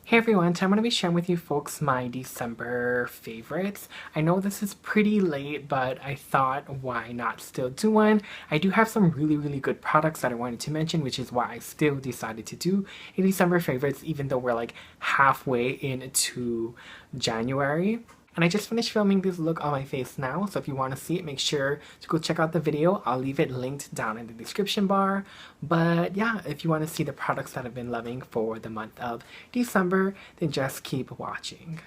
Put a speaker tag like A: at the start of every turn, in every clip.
A: Hey everyone, so I'm going to be sharing with you folks my December favorites. I know this is pretty late, but I thought why not still do one. I do have some really good products that I wanted to mention, which is why I still decided to do a December favorites even though we're like halfway into January. And I just finished filming this look on my face now, so if you want to see it, make sure to go check out the video. I'll leave it linked down in the description bar. But yeah, if you want to see the products that I've been loving for the month of December, then just keep watching.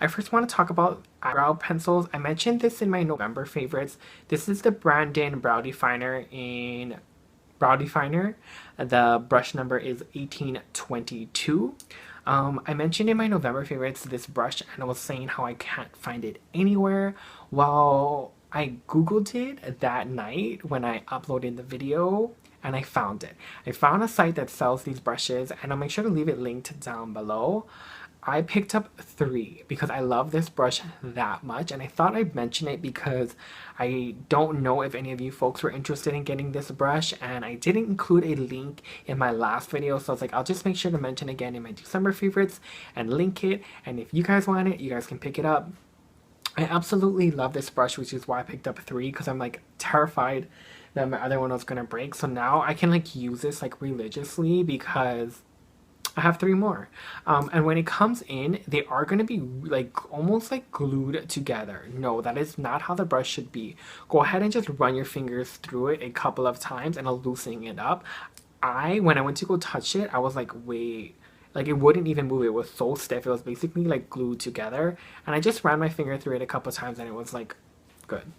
A: I first want to talk about eyebrow pencils. I mentioned this in my November favorites. This is the Brandon Brow Definer in Brow Definer. The brush number is 1822. I mentioned in my November favorites this brush and I was saying how I can't find it anywhere. Well, I googled it that night when I uploaded the video and I found it. I found a site that sells these brushes and I'll make sure to leave it linked down below. I picked up 3 because I love this brush that much, and I thought I'd mention it because I don't know if any of you folks were interested in getting this brush, and I didn't include a link in my last video, so I was like, I'll just make sure to mention again in my December favorites and link it, and if you guys want it, you guys can pick it up. I absolutely love this brush, which is why I picked up 3 because I'm like terrified that my other one was gonna break, so now I can like use this like religiously because I have 3 more. And when it comes in, they are going to be like almost like glued together. No, that is not how the brush should be. Go ahead and just run your fingers through it a couple of times and loosening it up. When I went to go touch it, I was like, wait, like it wouldn't even move. It was so stiff. It was basically like glued together. And I just ran my finger through it a couple of times and it was like, good.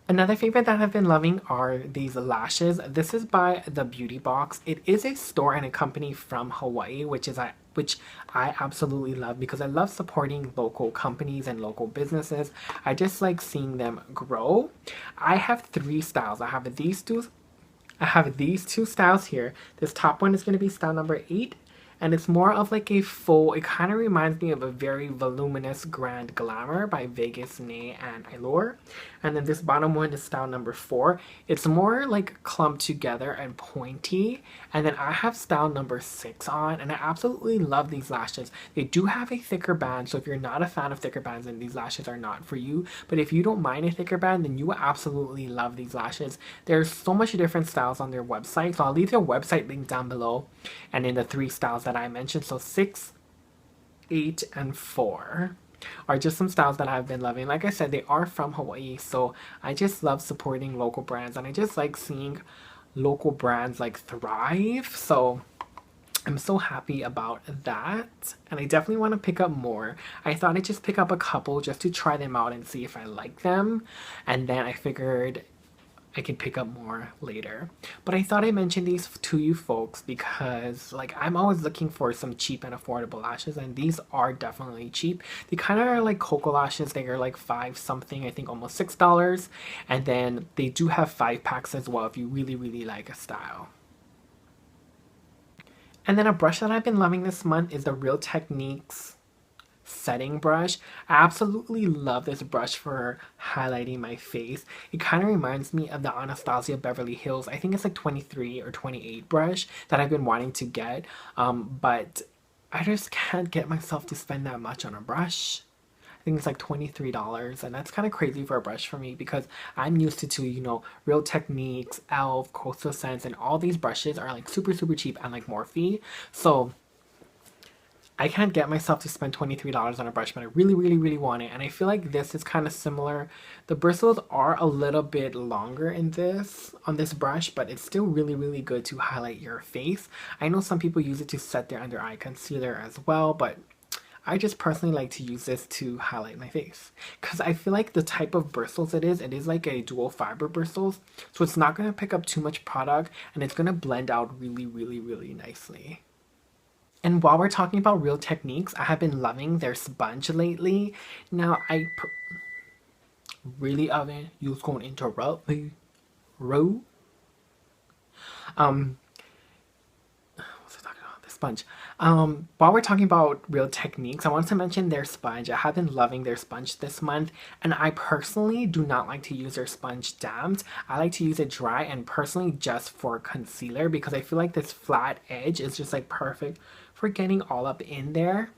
A: Another favorite that I've been loving are these lashes. This is by The Beauty Box. It is a store and a company from Hawaii, which I absolutely love because I love supporting local companies and local businesses. I just like seeing them grow. I have 3 styles. I have these two styles here. This top one is going to be style number 8. And it's more of like a full, it kind of reminds me of a very voluminous Grand Glamour by Vegas, Nay, and Allure. And then this bottom one is style number 4. It's more like clumped together and pointy. And then I have style number 6 on, and I absolutely love these lashes. They do have a thicker band, so if you're not a fan of thicker bands, then these lashes are not for you. But if you don't mind a thicker band, then you will absolutely love these lashes. There's so much different styles on their website, so I'll leave their website link down below and in the 3 styles that I mentioned. So 6, 8, and 4 are just some styles that I've been loving. Like I said, they are from Hawaii, so I just love supporting local brands and I just like seeing local brands like thrive. So I'm so happy about that, and I definitely want to pick up more. I thought I'd just pick up a couple just to try them out and see if I like them, and then I figured I could pick up more later. But I thought I mentioned these to you folks because like I'm always looking for some cheap and affordable lashes, and these are definitely cheap. They kind of are like cocoa lashes. They are like 5 something, I think almost $6. And then they do have 5 packs as well if you really like a style. And then a brush that I've been loving this month is the Real Techniques setting brush. I absolutely love this brush for highlighting my face. It kind of reminds me of the Anastasia Beverly Hills, I think it's like 23 or 28 brush that I've been wanting to get, but I just can't get myself to spend that much on a brush. I think it's like $23, and that's kind of crazy for a brush for me because I'm used to you know, Real Techniques, e.l.f., Coastal Scents, and all these brushes are like super cheap and like Morphe. So I can't get myself to spend $23 on a brush, but I really want it. And I feel like this is kind of similar. The bristles are a little bit longer in on this brush, but it's still really good to highlight your face. I know some people use it to set their under eye concealer as well, but I just personally like to use this to highlight my face because I feel like the type of bristles it is like a dual fiber bristles, so it's not going to pick up too much product and it's going to blend out really nicely. And while we're talking about Real Techniques, I have been loving their sponge lately. Now, really, Oven, you was going to interrupt me, Ro? What's I talking about? The sponge. While we're talking about real techniques, I want to mention their sponge. I have been loving their sponge this month, and I personally do not like to use their sponge damped. I like to use it dry and personally just for concealer because I feel like this flat edge is just like perfect for getting all up in there.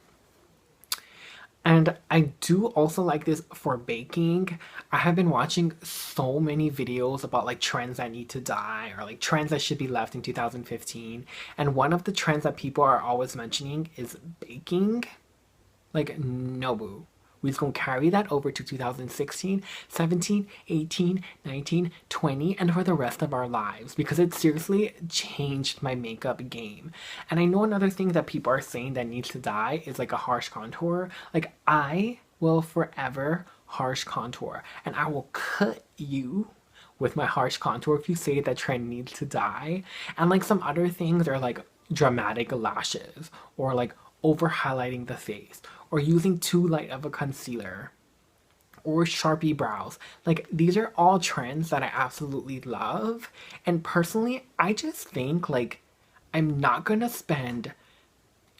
A: And I do also like this for baking. I have been watching so many videos about like trends that need to die or like trends that should be left in 2015. And one of the trends that people are always mentioning is baking. Like, no boo. We're just gonna carry that over to 2016, 17, 18, 19, 20, and for the rest of our lives because it seriously changed my makeup game. And I know another thing that people are saying that needs to die is like a harsh contour. Like, I will forever harsh contour and I will cut you with my harsh contour if you say that trend needs to die. And like some other things are like dramatic lashes or like over highlighting the face or using too light of a concealer or Sharpie brows. Like these are all trends that I absolutely love. And personally, I just think like I'm not gonna spend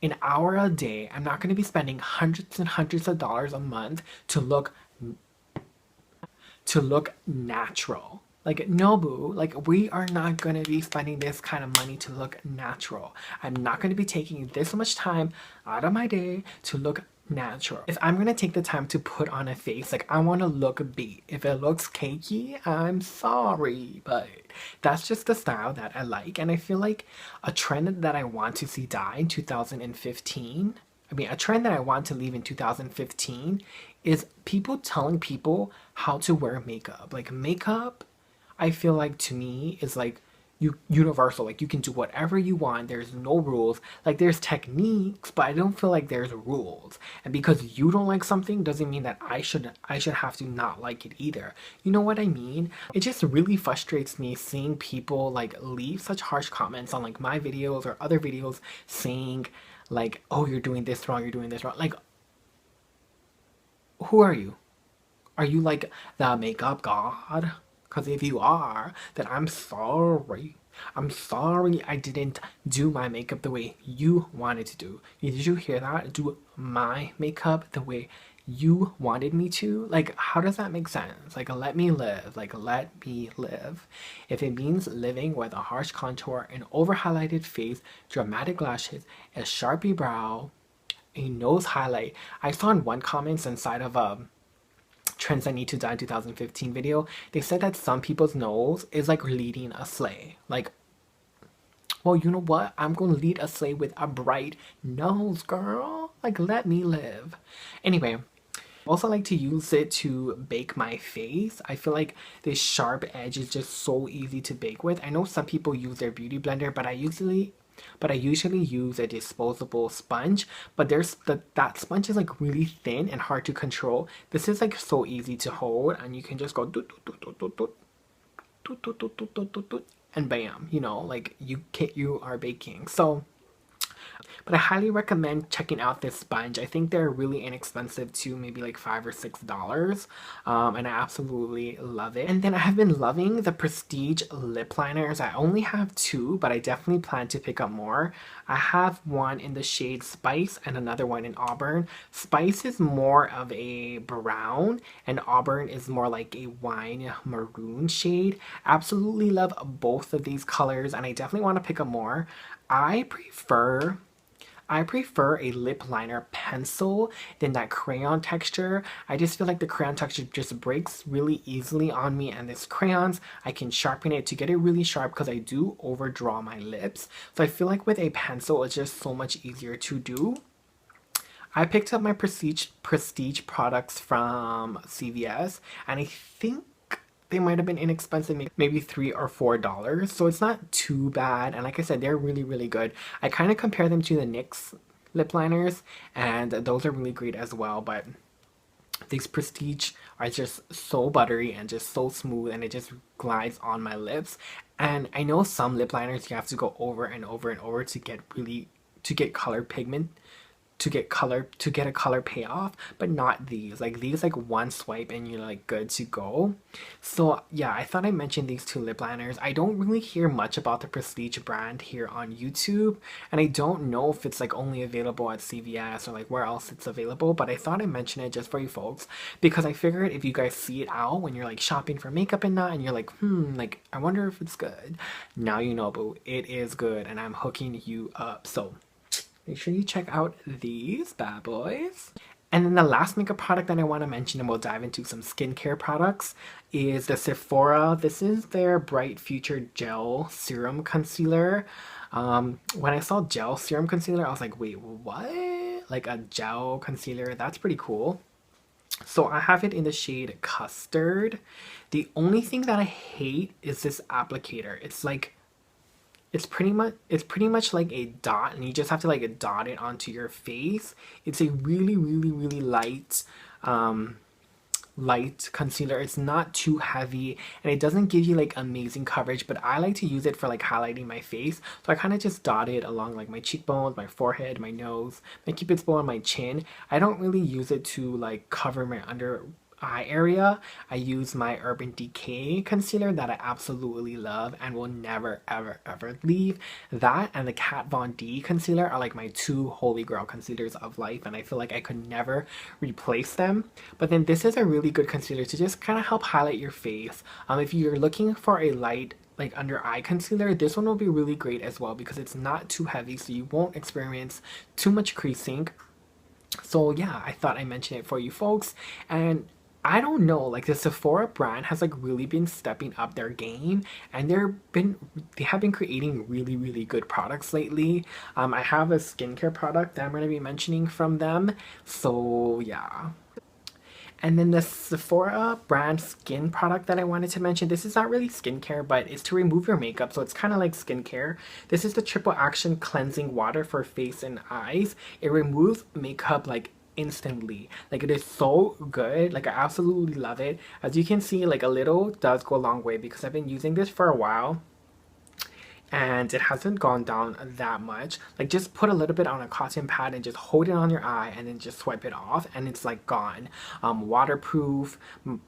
A: an hour a day. I'm not gonna be spending hundreds and hundreds of dollars a month to look natural. Like, no, boo. Like, we are not going to be spending this kind of money to look natural. I'm not going to be taking this much time out of my day to look natural. If I'm going to take the time to put on a face, like, I want to look beat. If it looks cakey, I'm sorry. But that's just the style that I like. And I feel like a trend that I want to see die in 2015, a trend that I want to leave in 2015 is people telling people how to wear makeup. Like makeup, I feel like to me is like universal. Like you can do whatever you want. There's no rules. Like there's techniques, but I don't feel like there's rules. And because you don't like something doesn't mean that I should have to not like it either. You know what I mean? It just really frustrates me seeing people like leave such harsh comments on like my videos or other videos saying like, oh, you're doing this wrong, you're doing this wrong. Like, who are you? Are you like the makeup god? Because if you are, then I'm sorry. I'm sorry I didn't do my makeup the way you wanted to do. Did you hear that? Do my makeup the way you wanted me to? Like, how does that make sense? Like, let me live. Like, let me live. If it means living with a harsh contour, an over highlighted face, dramatic lashes, a sharpie brow, a nose highlight. I saw in one comments inside of Trends That Need to Die in 2015 video, they said that some people's nose is like leading a sleigh. Like, well, you know what? I'm gonna lead a sleigh with a bright nose, girl. Like, let me live. Anyway, I also like to use it to bake my face. I feel like this sharp edge is just so easy to bake with. I know some people use their beauty blender, but I usually use a disposable sponge. But that sponge is like really thin and hard to control. This is like so easy to hold, and you can just go doot, doot, doot, doot, doot, doot, doot, doot, doot, doot, doot, doot, doot, and bam, you know, like you are baking. So but I highly recommend checking out this sponge. I think they're really inexpensive too, maybe like $5 or $6. And I absolutely love it. And then I have been loving the Prestige lip liners. I only have two, but I definitely plan to pick up more. I have one in the shade Spice and another one in Auburn. Spice is more of a brown and Auburn is more like a wine maroon shade. Absolutely love both of these colors and I definitely want to pick up more. I prefer a lip liner pencil than that crayon texture. I just feel like the crayon texture just breaks really easily on me, and this crayons, I can sharpen it to get it really sharp because I do overdraw my lips. So I feel like with a pencil, it's just so much easier to do. I picked up my prestige products from CVS, and I think they might have been inexpensive, maybe $3 or $4. So it's not too bad. And like I said, they're really, really good. I kind of compare them to the NYX lip liners, and those are really great as well. But these Prestige are just so buttery and just so smooth, and it just glides on my lips. And I know some lip liners you have to go over and over and over to get color pigment to get a color payoff, but not these. Like these, like one swipe and you're like good to go. So yeah, I thought I mentioned these two lip liners. I don't really hear much about the Prestige brand here on YouTube, and I don't know if it's like only available at CVS or like where else it's available, but I thought I'd mention it just for you folks because I figured if you guys see it out when you're like shopping for makeup and that, and you're like, like I wonder if it's good. Now you know, boo, it is good, and I'm hooking you up. So make sure you check out these bad boys. And then the last makeup product that I want to mention, and we'll dive into some skincare products, is the Sephora. This is their Bright Future Gel Serum Concealer. When I saw gel serum concealer, I was like, wait, what? Like a gel concealer? That's pretty cool. So I have it in the shade Custard. The only thing that I hate is this applicator. It's pretty much like a dot, and you just have to like dot it onto your face. It's a really light light concealer. It's not too heavy, and it doesn't give you like amazing coverage, but I like to use it for like highlighting my face. So I kind of just dot it along like my cheekbones, my forehead, my nose, my cupid's bow, and my chin. I don't really use it to like cover my under eye area. I use my Urban Decay concealer that I absolutely love and will never ever leave. That and the Kat Von D concealer are like my two holy grail concealers of life, and I feel like I could never replace them. But then this is a really good concealer to just kind of help highlight your face. If you're looking for a light like under eye concealer, this one will be really great as well because it's not too heavy, so you won't experience too much creasing. So yeah, I thought I mentioned it for you folks. And I don't know, like the Sephora brand has like really been stepping up their game, and they have been creating really good products lately. I have a skincare product that I'm going to be mentioning from them. So yeah. And then the Sephora brand skin product that I wanted to mention, this is not really skincare, but it's to remove your makeup, so it's kind of like skincare. This is the Triple Action Cleansing Water for face and eyes. It removes makeup like instantly. Like it is so good. Like I absolutely love it. As you can see, like a little does go a long way because I've been using this for a while and it hasn't gone down that much. Like just put a little bit on a cotton pad and just hold it on your eye and then just swipe it off and it's like gone. Waterproof.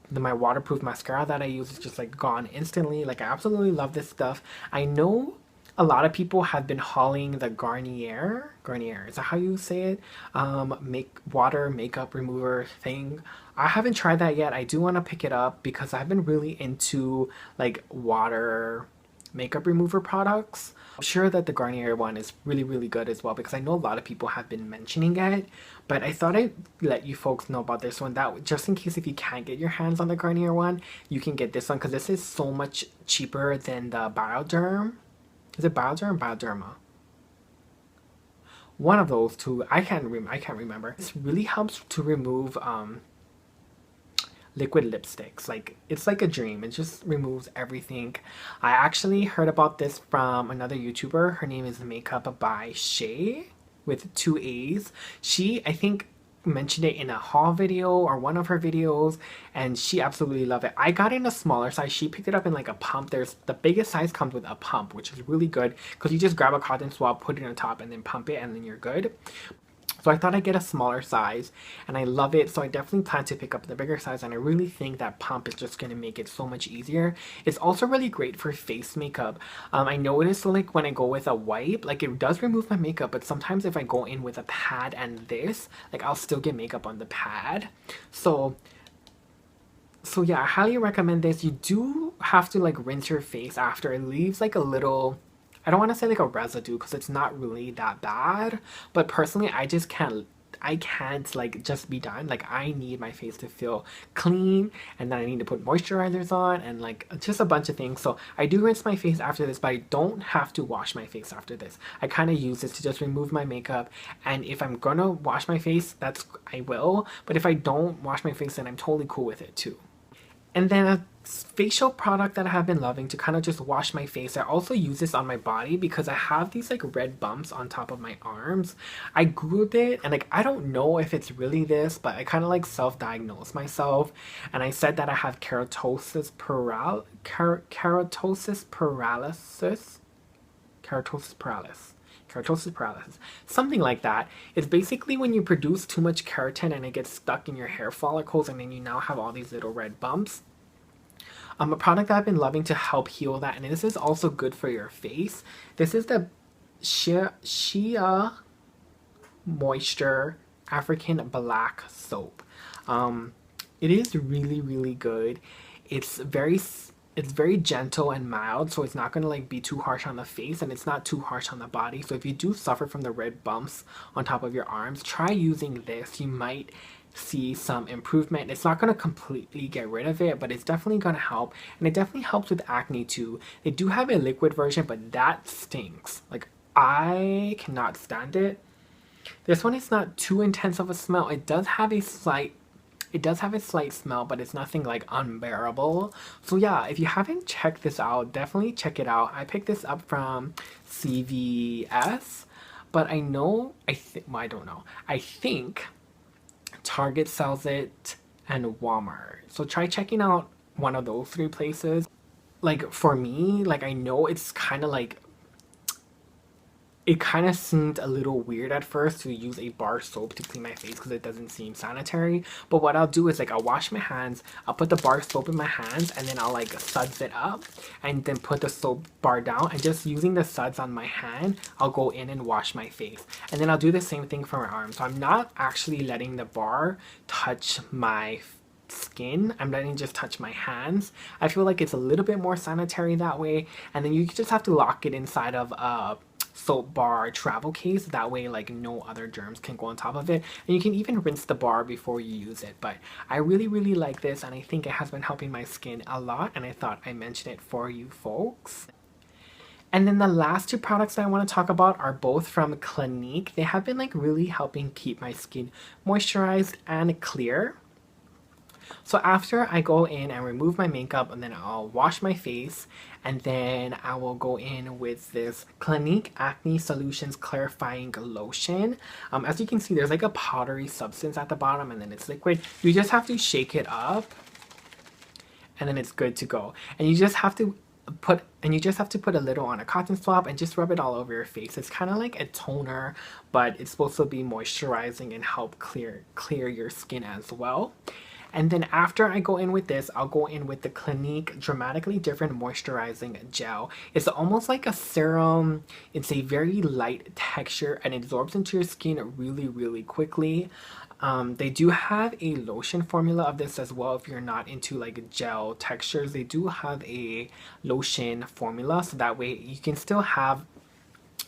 A: My waterproof mascara that I use is just like gone instantly. Like I absolutely love this stuff. I know a lot of people have been hauling the Garnier, is that how you say it? Water makeup remover thing. I haven't tried that yet. I do want to pick it up because I've been really into like water makeup remover products. I'm sure that the Garnier one is really good as well because I know a lot of people have been mentioning it, but I thought I'd let you folks know about this one, that just in case if you can't get your hands on the Garnier one, you can get this one because this is so much cheaper than the Bioderm. Is it Bioderm or Bioderma? One of those two. I can't remember. This really helps to remove liquid lipsticks. Like it's like a dream. It just removes everything. I actually heard about this from another YouTuber. Her name is Makeup by Shay with 2 A's. She, I think, mentioned it in a haul video or one of her videos, and she absolutely loved it. I got in a smaller size. She picked it up in like a pump. There's the biggest size comes with a pump, which is really good because you just grab a cotton swab, put it on top, and then pump it, and then you're good. So I thought I'd get a smaller size, and I love it. So I definitely plan to pick up the bigger size, and I really think that pump is just going to make it so much easier. It's also really great for face makeup. I noticed like when I go with a wipe, like it does remove my makeup, but sometimes if I go in with a pad and this, like I'll still get makeup on the pad. So yeah, I highly recommend this. You do have to like rinse your face after. It leaves like a little, I don't want to say like a residue because it's not really that bad, but personally I just can't like just be done. Like I need my face to feel clean, and then I need to put moisturizers on and like just a bunch of things. So I do rinse my face after this, but I don't have to wash my face after this. I kind of use this to just remove my makeup, and if I'm gonna wash my face, I will, but if I don't wash my face, then I'm totally cool with it too. And then a facial product that I have been loving to kind of just wash my face. I also use this on my body because I have these like red bumps on top of my arms. I googled it and like I don't know if it's really this, but I kind of like self-diagnosed myself, and I said that I have keratosis paralysis. keratosis paralysis, something like that. It's basically when you produce too much keratin and it gets stuck in your hair follicles, and then you now have all these little red bumps. A product that I've been loving to help heal that, and this is also good for your face. This is the SheaMoisture African Black Soap. It is really, really good. It's very gentle and mild, so it's not going to like be too harsh on the face, and it's not too harsh on the body. So if you do suffer from the red bumps on top of your arms, try using this. You might see some improvement. It's not going to completely get rid of it, but it's definitely going to help, and it definitely helps with acne too. They do have a liquid version, but that stinks. Like, I cannot stand it. This one is not too intense of a smell. It does have a slight smell, but it's nothing like unbearable. So yeah, if you haven't checked this out, definitely check it out. I picked this up from CVS, but I don't know. I think Target sells it and Walmart. So try checking out one of those three places. Like for me, like I know it's kind of like, it kind of seemed a little weird at first to use a bar soap to clean my face because it doesn't seem sanitary. But what I'll do is like I'll wash my hands, I'll put the bar soap in my hands, and then I'll like suds it up and then put the soap bar down, and just using the suds on my hand, I'll go in and wash my face. And then I'll do the same thing for my arms. So I'm not actually letting the bar touch my skin. I'm letting it just touch my hands. I feel like it's a little bit more sanitary that way. And then you just have to lock it inside of a soap bar travel case, that way like no other germs can go on top of it, and you can even rinse the bar before you use it. But I really like this, and I think it has been helping my skin a lot, and I thought I mentioned it for you folks. And then the last two products that I want to talk about are both from Clinique. They have been like really helping keep my skin moisturized and clear. So after I go in and remove my makeup, and then I'll wash my face, and then I will go in with this Clinique Acne Solutions Clarifying Lotion. As you can see, there's like a powdery substance at the bottom, and then it's liquid. You just have to shake it up, and then it's good to go. And you just have to put a little on a cotton swab and just rub it all over your face. It's kind of like a toner, but it's supposed to be moisturizing and help clear your skin as well. And then after I go in with this, I'll go in with the Clinique Dramatically Different Moisturizing Gel. It's almost like a serum. It's a very light texture and it absorbs into your skin really quickly. They do have a lotion formula of this as well. If you're not into like gel textures, they do have a lotion formula, so that way you can still have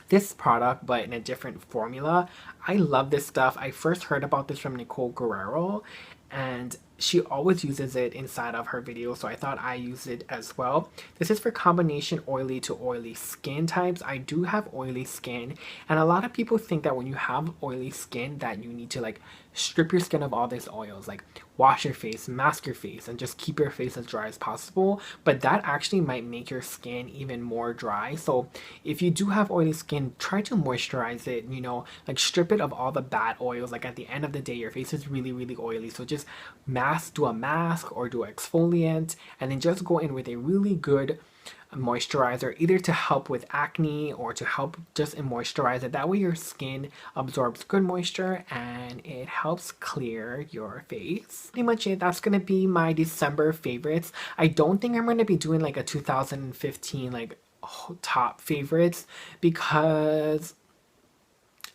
A: this product but in a different formula. I love this stuff. I first heard about this from Nicole Guerrero, and she always uses it inside of her videos, so I thought I used it as well. This is for combination oily to oily skin types. I do have oily skin, and a lot of people think that when you have oily skin that you need to like strip your skin of all these oils, like wash your face, mask your face, and just keep your face as dry as possible. But that actually might make your skin even more dry. So if you do have oily skin, try to moisturize it, you know, like strip it of all the bad oils. Like at the end of the day, your face is really oily, so just do a mask or do an exfoliant, and then just go in with a really good moisturizer, either to help with acne or to help just moisturize it. That way your skin absorbs good moisture and it helps clear your face. Pretty much it. That's gonna be my December favorites. I don't think I'm gonna be doing like a 2015 like top favorites, because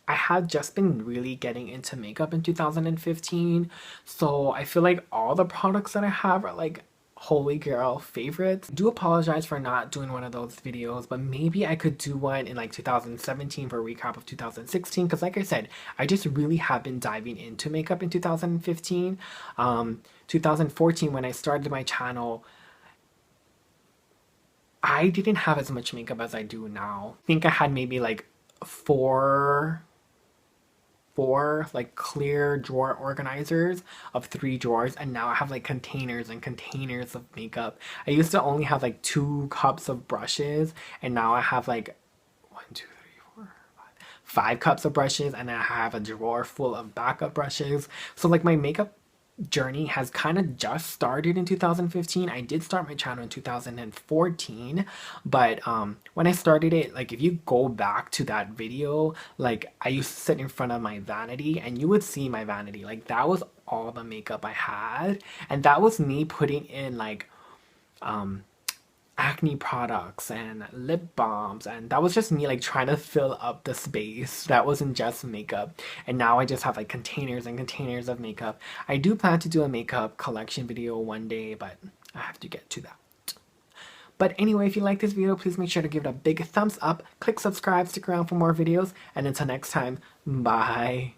A: I had just been really getting into makeup in 2015, so I feel like all the products that I have are like holy grail favorites. I do apologize for not doing one of those videos, but maybe I could do one in like 2017 for a recap of 2016, because like I said, I just really have been diving into makeup in 2015. 2014, when I started my channel, I didn't have as much makeup as I do now. I think I had maybe like four like clear drawer organizers of 3 drawers, and now I have like containers and containers of makeup. I used to only have like 2 cups of brushes, and now I have like 5 cups of brushes, and I have a drawer full of backup brushes. So like my makeup journey has kind of just started in 2015. I did start my channel in 2014, but when I started it, like if you go back to that video, like I used to sit in front of my vanity and you would see my vanity. Like that was all the makeup I had, and that was me putting in like um acne products and lip balms, and that was just me like trying to fill up the space. That wasn't just makeup, and now I just have like containers and containers of makeup. I do plan to do a makeup collection video one day, but I have to get to that. But anyway, if you like this video, please make sure to give it a big thumbs up, click subscribe, stick around for more videos, and until next time, bye.